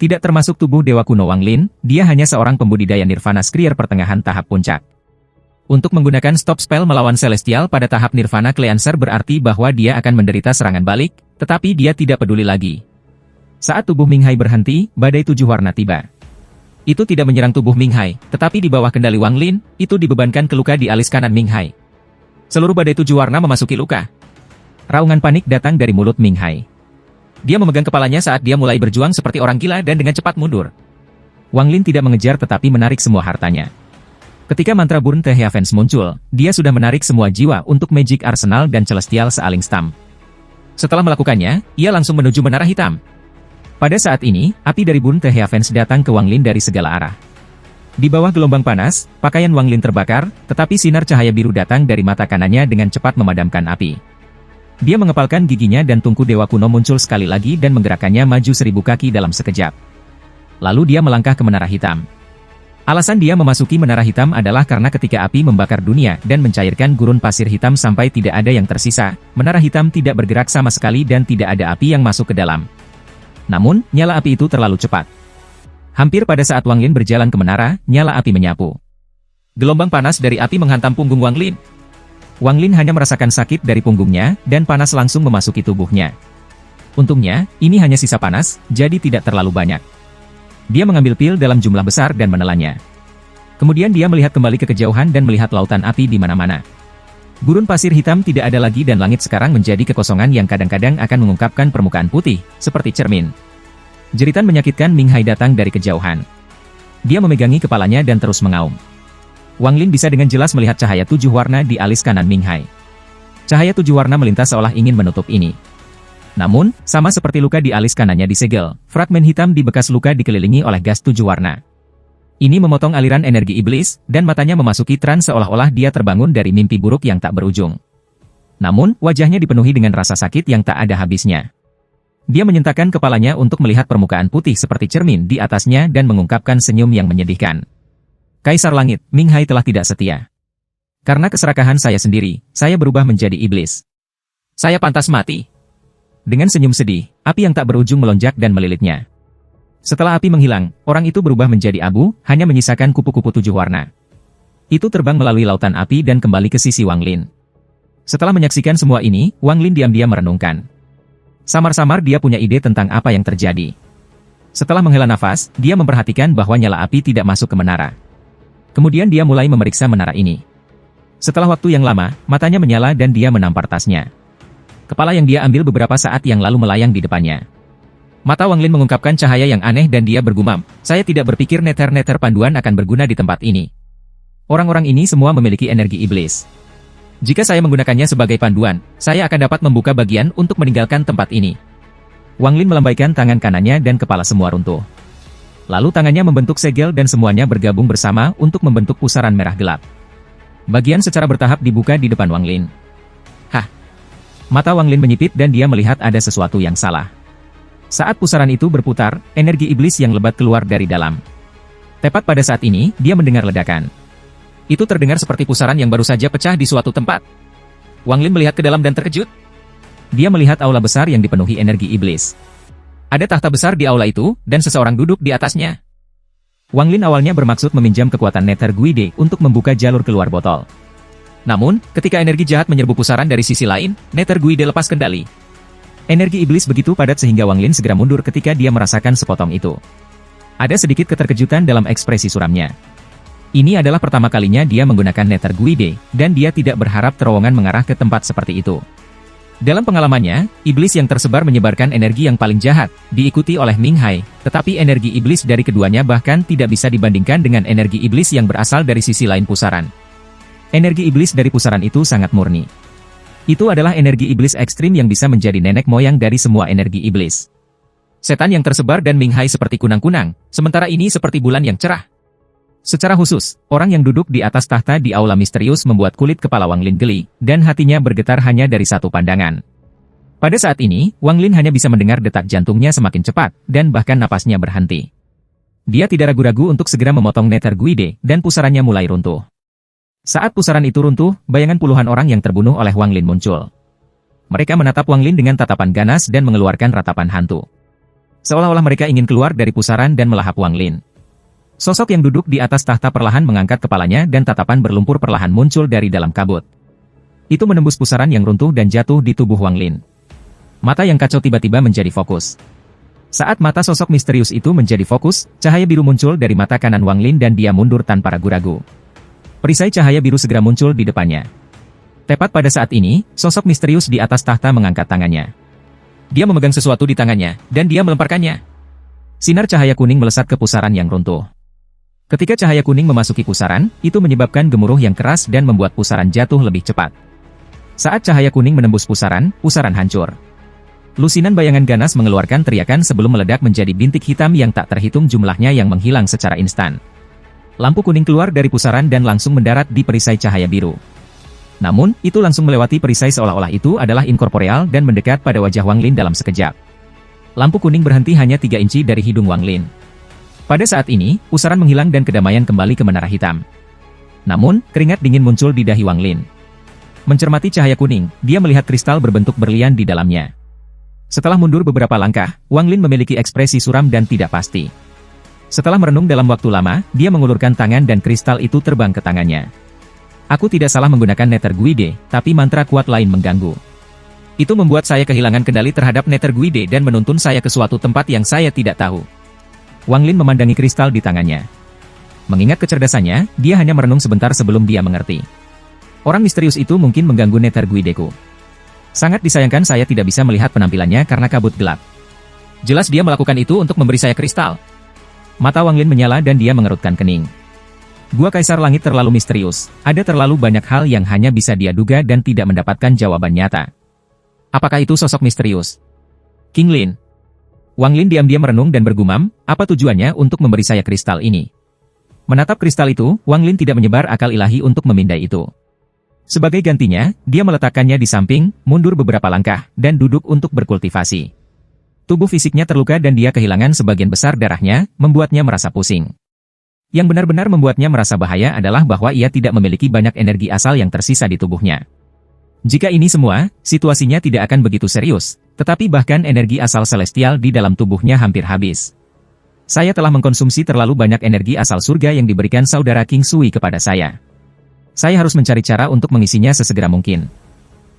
Tidak termasuk tubuh Dewa Kuno Wang Lin, dia hanya seorang pembudidaya Nirvana Skrier pertengahan tahap puncak. Untuk menggunakan stop spell melawan Celestial pada tahap Nirvana Cleanser berarti bahwa dia akan menderita serangan balik, tetapi dia tidak peduli lagi. Saat tubuh Ming Hai berhenti, badai 7 warna tiba. Itu tidak menyerang tubuh Ming Hai, tetapi di bawah kendali Wang Lin, itu dibebankan ke luka di alis kanan Ming Hai. Seluruh badai 7 warna memasuki luka. Raungan panik datang dari mulut Ming Hai. Dia memegang kepalanya saat dia mulai berjuang seperti orang gila dan dengan cepat mundur. Wang Lin tidak mengejar tetapi menarik semua hartanya. Ketika mantra Burn the Heavens muncul, dia sudah menarik semua jiwa untuk Magic Arsenal dan Celestial Sealing Stamp. Setelah melakukannya, ia langsung menuju menara hitam. Pada saat ini, api dari Burn the Heavens datang ke Wang Lin dari segala arah. Di bawah gelombang panas, pakaian Wang Lin terbakar, tetapi sinar cahaya biru datang dari mata kanannya dengan cepat memadamkan api. Dia mengepalkan giginya dan tungku Dewa Kuno muncul sekali lagi dan menggerakkannya maju 1000 kaki dalam sekejap. Lalu dia melangkah ke menara hitam. Alasan dia memasuki menara hitam adalah karena ketika api membakar dunia dan mencairkan gurun pasir hitam sampai tidak ada yang tersisa, menara hitam tidak bergerak sama sekali dan tidak ada api yang masuk ke dalam. Namun, nyala api itu terlalu cepat. Hampir pada saat Wang Lin berjalan ke menara, nyala api menyapu. Gelombang panas dari api menghantam punggung Wang Lin. Wang Lin hanya merasakan sakit dari punggungnya, dan panas langsung memasuki tubuhnya. Untungnya, ini hanya sisa panas, jadi tidak terlalu banyak. Dia mengambil pil dalam jumlah besar dan menelannya. Kemudian dia melihat kembali ke kejauhan dan melihat lautan api di mana-mana. Gurun pasir hitam tidak ada lagi dan langit sekarang menjadi kekosongan yang kadang-kadang akan mengungkapkan permukaan putih, seperti cermin. Jeritan menyakitkan Ming Hai datang dari kejauhan. Dia memegangi kepalanya dan terus mengaum. Wang Lin bisa dengan jelas melihat cahaya 7 warna di alis kanan Ming Hai. Cahaya 7 warna melintas seolah ingin menutup ini. Namun, sama seperti luka di alis kanannya disegel, fragmen hitam di bekas luka dikelilingi oleh gas 7 warna. Ini memotong aliran energi iblis, dan matanya memasuki trans seolah-olah dia terbangun dari mimpi buruk yang tak berujung. Namun, wajahnya dipenuhi dengan rasa sakit yang tak ada habisnya. Dia menyentakkan kepalanya untuk melihat permukaan putih seperti cermin di atasnya dan mengungkapkan senyum yang menyedihkan. Kaisar Langit, Ming Hai telah tidak setia. Karena keserakahan saya sendiri, saya berubah menjadi iblis. Saya pantas mati. Dengan senyum sedih, api yang tak berujung melonjak dan melilitnya. Setelah api menghilang, orang itu berubah menjadi abu, hanya menyisakan kupu-kupu 7 warna. Itu terbang melalui lautan api dan kembali ke sisi Wang Lin. Setelah menyaksikan semua ini, Wang Lin diam-diam merenungkan. Samar-samar dia punya ide tentang apa yang terjadi. Setelah menghela nafas, dia memperhatikan bahwa nyala api tidak masuk ke menara. Kemudian dia mulai memeriksa menara ini. Setelah waktu yang lama, matanya menyala dan dia menampar tasnya. Kepala yang dia ambil beberapa saat yang lalu melayang di depannya. Mata Wang Lin mengungkapkan cahaya yang aneh dan dia bergumam, "Saya tidak berpikir neter-neter panduan akan berguna di tempat ini. Orang-orang ini semua memiliki energi iblis. Jika saya menggunakannya sebagai panduan, saya akan dapat membuka bagian untuk meninggalkan tempat ini." Wang Lin melambaikan tangan kanannya dan kepala semua runtuh. Lalu tangannya membentuk segel dan semuanya bergabung bersama untuk membentuk pusaran merah gelap. Bagian secara bertahap dibuka di depan Wang Lin. Hah! Mata Wang Lin menyipit dan dia melihat ada sesuatu yang salah. Saat pusaran itu berputar, energi iblis yang lebat keluar dari dalam. Tepat pada saat ini, dia mendengar ledakan. Itu terdengar seperti pusaran yang baru saja pecah di suatu tempat. Wang Lin melihat ke dalam dan terkejut. Dia melihat aula besar yang dipenuhi energi iblis. Ada tahta besar di aula itu, dan seseorang duduk di atasnya. Wang Lin awalnya bermaksud meminjam kekuatan Nether Guide untuk membuka jalur keluar botol. Namun, ketika energi jahat menyerbu pusaran dari sisi lain, Nether Guide lepas kendali. Energi iblis begitu padat sehingga Wang Lin segera mundur ketika dia merasakan sepotong itu. Ada sedikit keterkejutan dalam ekspresi suramnya. Ini adalah pertama kalinya dia menggunakan Nether Guide, dan dia tidak berharap terowongan mengarah ke tempat seperti itu. Dalam pengalamannya, iblis yang tersebar menyebarkan energi yang paling jahat, diikuti oleh Ming Hai, tetapi energi iblis dari keduanya bahkan tidak bisa dibandingkan dengan energi iblis yang berasal dari sisi lain pusaran. Energi iblis dari pusaran itu sangat murni. Itu adalah energi iblis ekstrim yang bisa menjadi nenek moyang dari semua energi iblis. Setan yang tersebar dan Ming Hai seperti kunang-kunang, sementara ini seperti bulan yang cerah. Secara khusus, orang yang duduk di atas tahta di aula misterius membuat kulit kepala Wang Lin geli, dan hatinya bergetar hanya dari satu pandangan. Pada saat ini, Wang Lin hanya bisa mendengar detak jantungnya semakin cepat, dan bahkan napasnya berhenti. Dia tidak ragu-ragu untuk segera memotong Nether Guide, dan pusarannya mulai runtuh. Saat pusaran itu runtuh, bayangan puluhan orang yang terbunuh oleh Wang Lin muncul. Mereka menatap Wang Lin dengan tatapan ganas dan mengeluarkan ratapan hantu. Seolah-olah mereka ingin keluar dari pusaran dan melahap Wang Lin. Sosok yang duduk di atas tahta perlahan mengangkat kepalanya dan tatapan berlumpur perlahan muncul dari dalam kabut. Itu menembus pusaran yang runtuh dan jatuh di tubuh Wang Lin. Mata yang kacau tiba-tiba menjadi fokus. Saat mata sosok misterius itu menjadi fokus, cahaya biru muncul dari mata kanan Wang Lin dan dia mundur tanpa ragu-ragu. Perisai cahaya biru segera muncul di depannya. Tepat pada saat ini, sosok misterius di atas tahta mengangkat tangannya. Dia memegang sesuatu di tangannya, dan dia melemparkannya. Sinar cahaya kuning melesat ke pusaran yang runtuh. Ketika cahaya kuning memasuki pusaran, itu menyebabkan gemuruh yang keras dan membuat pusaran jatuh lebih cepat. Saat cahaya kuning menembus pusaran, pusaran hancur. Lusinan bayangan ganas mengeluarkan teriakan sebelum meledak menjadi bintik hitam yang tak terhitung jumlahnya yang menghilang secara instan. Lampu kuning keluar dari pusaran dan langsung mendarat di perisai cahaya biru. Namun, itu langsung melewati perisai seolah-olah itu adalah inkorporeal dan mendekat pada wajah Wang Lin dalam sekejap. Lampu kuning berhenti hanya 3 inci dari hidung Wang Lin. Pada saat ini, pusaran menghilang dan kedamaian kembali ke menara hitam. Namun, keringat dingin muncul di dahi Wang Lin. Mencermati cahaya kuning, dia melihat kristal berbentuk berlian di dalamnya. Setelah mundur beberapa langkah, Wang Lin memiliki ekspresi suram dan tidak pasti. Setelah merenung dalam waktu lama, dia mengulurkan tangan dan kristal itu terbang ke tangannya. Aku tidak salah menggunakan Nether Guide, tapi mantra kuat lain mengganggu. Itu membuat saya kehilangan kendali terhadap Nether Guide dan menuntun saya ke suatu tempat yang saya tidak tahu. Wang Lin memandangi kristal di tangannya. Mengingat kecerdasannya, dia hanya merenung sebentar sebelum dia mengerti. Orang misterius itu mungkin mengganggu Nether Guide-ku. Sangat disayangkan saya tidak bisa melihat penampilannya karena kabut gelap. Jelas dia melakukan itu untuk memberi saya kristal. Mata Wang Lin menyala dan dia mengerutkan kening. Gua Kaisar Langit terlalu misterius, ada terlalu banyak hal yang hanya bisa dia duga dan tidak mendapatkan jawaban nyata. Apakah itu sosok misterius? King Lin. Wang Lin diam-diam merenung dan bergumam, apa tujuannya untuk memberi saya kristal ini? Menatap kristal itu, Wang Lin tidak menyebar akal ilahi untuk memindai itu. Sebagai gantinya, dia meletakkannya di samping, mundur beberapa langkah, dan duduk untuk berkultivasi. Tubuh fisiknya terluka dan dia kehilangan sebagian besar darahnya, membuatnya merasa pusing. Yang benar-benar membuatnya merasa bahaya adalah bahwa ia tidak memiliki banyak energi asal yang tersisa di tubuhnya. Jika ini semua, situasinya tidak akan begitu serius, tetapi bahkan energi asal celestial di dalam tubuhnya hampir habis. Saya telah mengkonsumsi terlalu banyak energi asal surga yang diberikan saudara King Sui kepada saya. Saya harus mencari cara untuk mengisinya sesegera mungkin.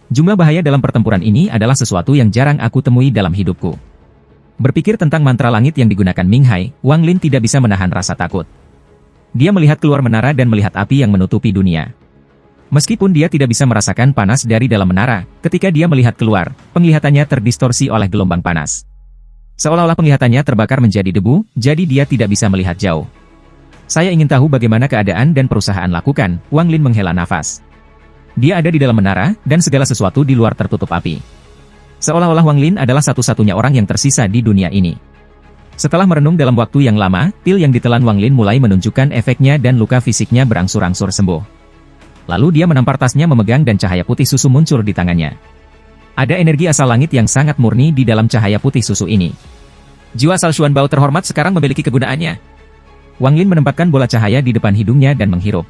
Jumlah bahaya dalam pertempuran ini adalah sesuatu yang jarang aku temui dalam hidupku. Berpikir tentang mantra langit yang digunakan Ming Hai, Wang Lin tidak bisa menahan rasa takut. Dia melihat keluar menara dan melihat api yang menutupi dunia. Meskipun dia tidak bisa merasakan panas dari dalam menara, ketika dia melihat keluar, penglihatannya terdistorsi oleh gelombang panas. Seolah-olah penglihatannya terbakar menjadi debu, jadi dia tidak bisa melihat jauh. Saya ingin tahu bagaimana keadaan dan perusahaan lakukan, Wang Lin menghela nafas. Dia ada di dalam menara, dan segala sesuatu di luar tertutup api. Seolah-olah Wang Lin adalah satu-satunya orang yang tersisa di dunia ini. Setelah merenung dalam waktu yang lama, pil yang ditelan Wang Lin mulai menunjukkan efeknya dan luka fisiknya berangsur-angsur sembuh. Lalu dia menampar tasnya memegang dan cahaya putih susu muncul di tangannya. Ada energi asal langit yang sangat murni di dalam cahaya putih susu ini. Jiwa asal Xuan Bao terhormat sekarang memiliki kegunaannya. Wang Lin menempatkan bola cahaya di depan hidungnya dan menghirup.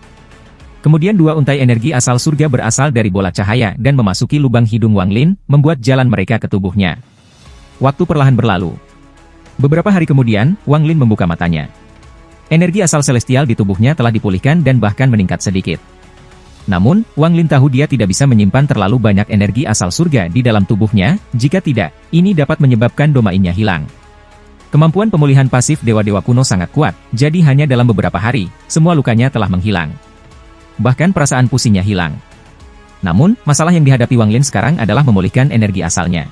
Kemudian dua untai energi asal surga berasal dari bola cahaya dan memasuki lubang hidung Wang Lin, membuat jalan mereka ke tubuhnya. Waktu perlahan berlalu. Beberapa hari kemudian, Wang Lin membuka matanya. Energi asal celestial di tubuhnya telah dipulihkan dan bahkan meningkat sedikit. Namun, Wang Lin tahu dia tidak bisa menyimpan terlalu banyak energi asal surga di dalam tubuhnya, jika tidak, ini dapat menyebabkan domainnya hilang. Kemampuan pemulihan pasif dewa-dewa kuno sangat kuat, jadi hanya dalam beberapa hari, semua lukanya telah menghilang. Bahkan perasaan pusingnya hilang. Namun, masalah yang dihadapi Wang Lin sekarang adalah memulihkan energi asalnya.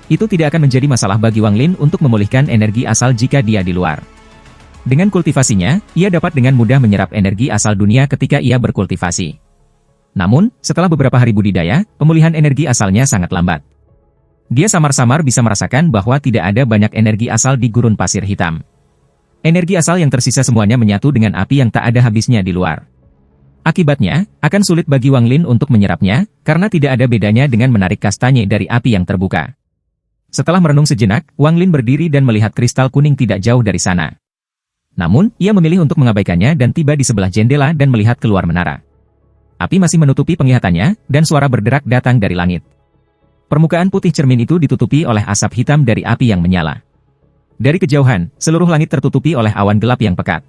Itu tidak akan menjadi masalah bagi Wang Lin untuk memulihkan energi asal jika dia di luar. Dengan kultivasinya, ia dapat dengan mudah menyerap energi asal dunia ketika ia berkultivasi. Namun, setelah beberapa hari budidaya, pemulihan energi asalnya sangat lambat. Dia samar-samar bisa merasakan bahwa tidak ada banyak energi asal di gurun pasir hitam. Energi asal yang tersisa semuanya menyatu dengan api yang tak ada habisnya di luar. Akibatnya, akan sulit bagi Wang Lin untuk menyerapnya, karena tidak ada bedanya dengan menarik kastanye dari api yang terbuka. Setelah merenung sejenak, Wang Lin berdiri dan melihat kristal kuning tidak jauh dari sana. Namun, ia memilih untuk mengabaikannya dan tiba di sebelah jendela dan melihat keluar menara. Api masih menutupi penglihatannya, dan suara berderak datang dari langit. Permukaan putih cermin itu ditutupi oleh asap hitam dari api yang menyala. Dari kejauhan, seluruh langit tertutupi oleh awan gelap yang pekat.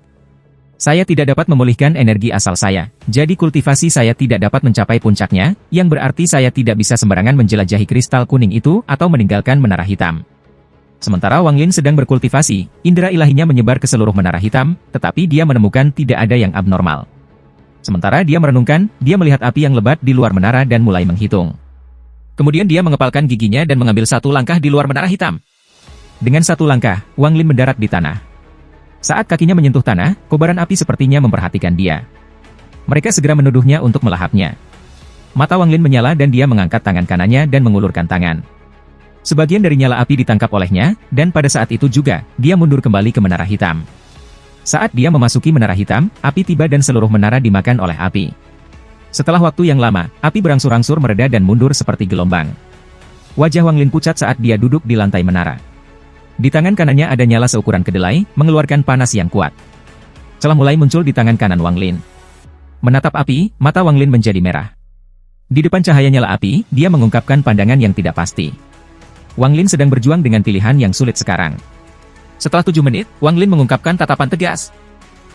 Saya tidak dapat memulihkan energi asal saya, jadi kultivasi saya tidak dapat mencapai puncaknya, yang berarti saya tidak bisa sembarangan menjelajahi kristal kuning itu atau meninggalkan menara hitam. Sementara Wang Lin sedang berkultivasi, indera ilahinya menyebar ke seluruh menara hitam, tetapi dia menemukan tidak ada yang abnormal. Sementara dia merenungkan, dia melihat api yang lebat di luar menara dan mulai menghitung. Kemudian dia mengepalkan giginya dan mengambil satu langkah di luar menara hitam. Dengan satu langkah, Wang Lin mendarat di tanah. Saat kakinya menyentuh tanah, kobaran api sepertinya memperhatikan dia. Mereka segera menuduhnya untuk melahapnya. Mata Wang Lin menyala dan dia mengangkat tangan kanannya dan mengulurkan tangan. Sebagian dari nyala api ditangkap olehnya, dan pada saat itu juga, dia mundur kembali ke menara hitam. Saat dia memasuki menara hitam, api tiba dan seluruh menara dimakan oleh api. Setelah waktu yang lama, api berangsur-angsur mereda dan mundur seperti gelombang. Wajah Wang Lin pucat saat dia duduk di lantai menara. Di tangan kanannya ada nyala seukuran kedelai, mengeluarkan panas yang kuat. Celah mulai muncul di tangan kanan Wang Lin. Menatap api, mata Wang Lin menjadi merah. Di depan cahaya nyala api, dia mengungkapkan pandangan yang tidak pasti. Wang Lin sedang berjuang dengan pilihan yang sulit sekarang. Setelah 7 menit, Wang Lin mengungkapkan tatapan tegas.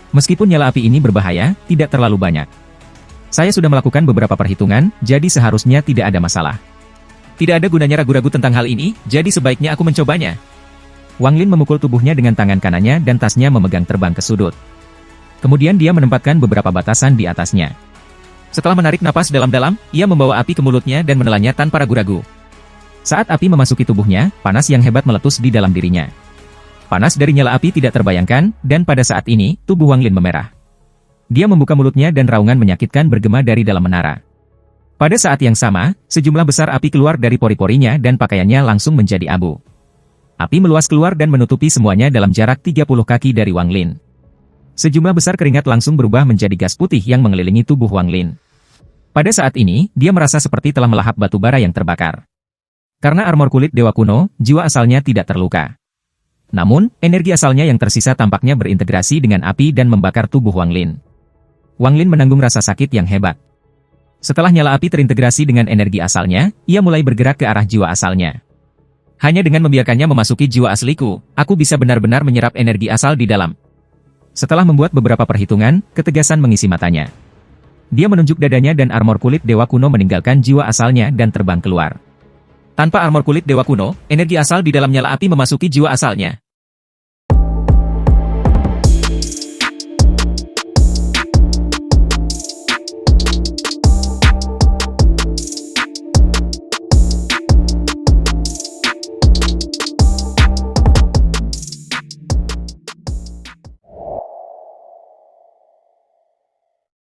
Meskipun nyala api ini berbahaya, tidak terlalu banyak. Saya sudah melakukan beberapa perhitungan, jadi seharusnya tidak ada masalah. Tidak ada gunanya ragu-ragu tentang hal ini, jadi sebaiknya aku mencobanya. Wang Lin memukul tubuhnya dengan tangan kanannya dan tasnya memegang terbang ke sudut. Kemudian dia menempatkan beberapa batasan di atasnya. Setelah menarik napas dalam-dalam, ia membawa api ke mulutnya dan menelannya tanpa ragu-ragu. Saat api memasuki tubuhnya, panas yang hebat meletus di dalam dirinya. Panas dari nyala api tidak terbayangkan, dan pada saat ini, tubuh Wang Lin memerah. Dia membuka mulutnya dan raungan menyakitkan bergema dari dalam menara. Pada saat yang sama, sejumlah besar api keluar dari pori-porinya dan pakaiannya langsung menjadi abu. Api meluas keluar dan menutupi semuanya dalam jarak 30 kaki dari Wang Lin. Sejumlah besar keringat langsung berubah menjadi gas putih yang mengelilingi tubuh Wang Lin. Pada saat ini, dia merasa seperti telah melahap batu bara yang terbakar. Karena armor kulit dewa kuno, jiwa asalnya tidak terluka. Namun, energi asalnya yang tersisa tampaknya berintegrasi dengan api dan membakar tubuh Wang Lin. Wang Lin menanggung rasa sakit yang hebat. Setelah nyala api terintegrasi dengan energi asalnya, ia mulai bergerak ke arah jiwa asalnya. Hanya dengan membiarkannya memasuki jiwa asliku, aku bisa benar-benar menyerap energi asal di dalam. Setelah membuat beberapa perhitungan, ketegasan mengisi matanya. Dia menunjuk dadanya dan armor kulit dewa kuno meninggalkan jiwa asalnya dan terbang keluar. Tanpa armor kulit dewa kuno, energi asal di dalam nyala api memasuki jiwa asalnya.